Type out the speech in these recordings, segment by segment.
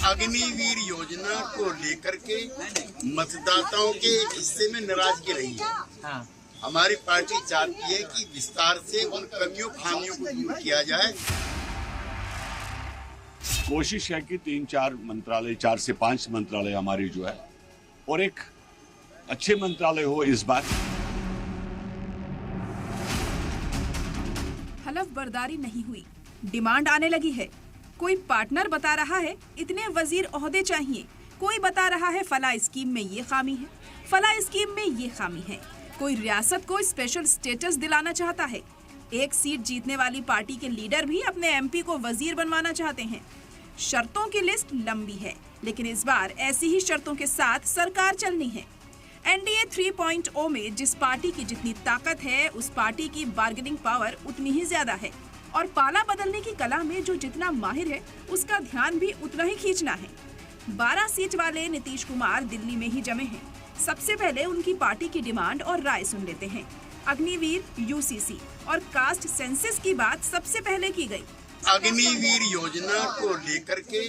अग्निवीर योजना को लेकर के मतदाताओं के हिस्से में नाराजगी रही है। हमारी पार्टी चाहती है कि विस्तार से उन कमियों खामियों को दूर किया जाए। कोशिश है कि 3-4 मंत्रालय, 4 से 5 मंत्रालय हमारे जो है और एक अच्छे मंत्रालय हो इस बार। हलफ बर्दारी नहीं हुई, डिमांड आने लगी है। कोई पार्टनर बता रहा है इतने वजीर ओहदे चाहिए, कोई बता रहा है फला स्कीम में ये खामी है, फला स्कीम में ये खामी है। कोई रियासत को स्पेशल स्टेटस दिलाना चाहता है। एक सीट जीतने वाली पार्टी के लीडर भी अपने एमपी को वजीर बनवाना चाहते हैं। शर्तों की लिस्ट लंबी है, लेकिन इस बार ऐसी ही शर्तों के साथ सरकार चलनी है। एनडीए 3.0 में जिस पार्टी की जितनी ताकत है, उस पार्टी की बार्गेनिंग पावर उतनी ही ज्यादा है और पाला बदलने की कला में जो जितना माहिर है, उसका ध्यान भी उतना ही खींचना है। 12 सीट वाले नीतीश कुमार दिल्ली में ही जमे हैं। सबसे पहले उनकी पार्टी की डिमांड और राय सुन लेते हैं। अग्निवीर, यूसीसी और कास्ट सेंसस की बात सबसे पहले की गई। अग्निवीर योजना को लेकर के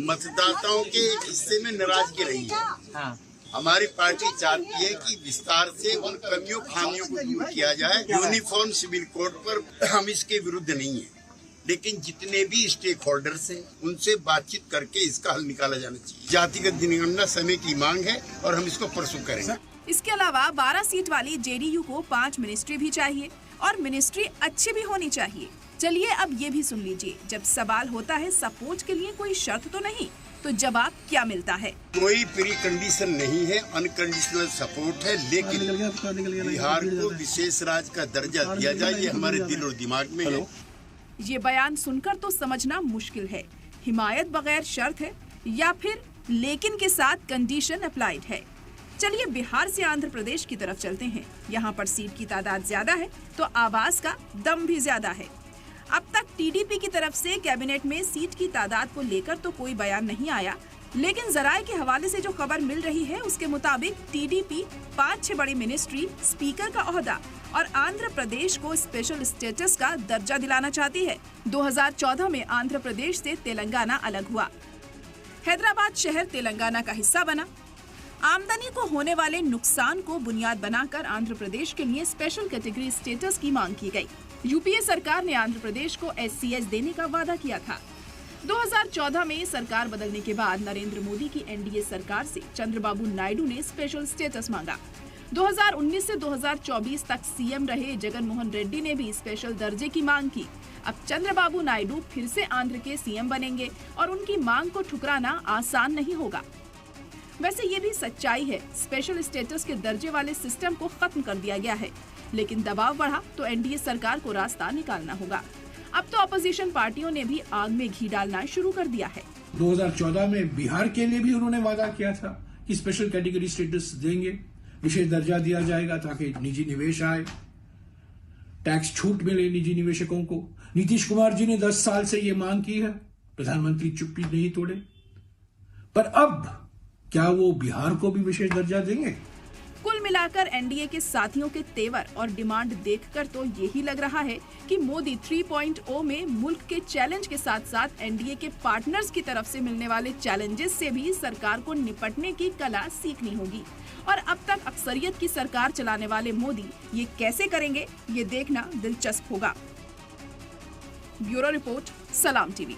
मतदाताओं के हिस्से में नाराजगी रही है। हमारी पार्टी चाहती है कि विस्तार से उन कमियों खामियों को दूर किया जाए। यूनिफॉर्म सिविल कोड पर हम इसके विरुद्ध नहीं है, लेकिन जितने भी स्टेक होल्डर्स हैं उनसे बातचीत करके इसका हल निकाला जाना चाहिए। जातिगत जनगणना समय की मांग है और हम इसको परसू करेंगे। इसके अलावा 12 सीट वाली जेडीयू को 5 मिनिस्ट्री भी चाहिए और मिनिस्ट्री अच्छी भी होनी चाहिए। चलिए अब ये भी सुन लीजिए, जब सवाल होता है सपोर्ट के लिए कोई शर्त तो नहीं, तो जवाब क्या मिलता है? कोई प्री कंडीशन नहीं है, अनकंडीशनल सपोर्ट है, लेकिन बिहार को विशेष राज्य का दर्जा दिया जाए, ये हमारे दिल और दिमाग में है। ये बयान सुनकर तो समझना मुश्किल है, हिमायत बगैर शर्त है या फिर लेकिन के साथ कंडीशन अप्लाइड है। चलिए बिहार से आंध्र प्रदेश की तरफ चलते हैं। यहाँ पर सीट की तादाद ज्यादा है तो आवाज का दम भी ज्यादा है। अब तक टीडीपी की तरफ से कैबिनेट में सीट की तादाद को लेकर तो कोई बयान नहीं आया, लेकिन जराये के हवाले से जो खबर मिल रही है उसके मुताबिक टीडीपी 5-6 बड़ी मिनिस्ट्री, स्पीकर का ओहदा और आंध्र प्रदेश को स्पेशल स्टेटस का दर्जा दिलाना चाहती है। 2014 में आंध्र प्रदेश से तेलंगाना अलग हुआ। हैदराबाद शहर तेलंगाना का हिस्सा बना। आमदनी को होने वाले नुकसान को बुनियाद बनाकर आंध्र प्रदेश के लिए स्पेशल कैटेगरी स्टेटस की मांग की गई। यूपीए सरकार ने आंध्र प्रदेश को SCS देने का वादा किया था। 2014 में सरकार बदलने के बाद नरेंद्र मोदी की एनडीए सरकार से चंद्रबाबू नायडू ने स्पेशल स्टेटस मांगा। 2019 से 2024 तक सीएम रहे जगन मोहन रेड्डी ने भी स्पेशल दर्जे की मांग की। अब चंद्रबाबू नायडू फिर से आंध्र के सीएम बनेंगे और उनकी मांग को ठुकराना आसान नहीं होगा। वैसे ये भी सच्चाई है, स्पेशल स्टेटस के दर्जे वाले सिस्टम को खत्म कर दिया गया है, लेकिन दबाव बढ़ा तो एनडीए सरकार को रास्ता निकालना होगा। अब तो अपोजिशन पार्टियों ने भी आग में घी डालना शुरू कर दिया है। 2014 में बिहार के लिए भी उन्होंने वादा किया था कि स्पेशल कैटेगरी स्टेटस देंगे, विशेष दर्जा दिया जाएगा ताकि निजी निवेश आए, टैक्स छूट मिले निजी निवेशकों को। नीतीश कुमार जी ने 10 साल से ये मांग की है, प्रधानमंत्री चुप्पी नहीं तोड़े। पर अब क्या वो बिहार को भी विशेष दर्जा देंगे? कुल मिलाकर एनडीए के साथियों के तेवर और डिमांड देखकर तो यही लग रहा है कि मोदी 3.0 में मुल्क के चैलेंज के साथ साथ एनडीए के पार्टनर्स की तरफ से मिलने वाले चैलेंजेस से भी सरकार को निपटने की कला सीखनी होगी। और अब तक अक्सरियत की सरकार चलाने वाले मोदी ये कैसे करेंगे, ये देखना दिलचस्प होगा। ब्यूरो रिपोर्ट, सलाम टीवी।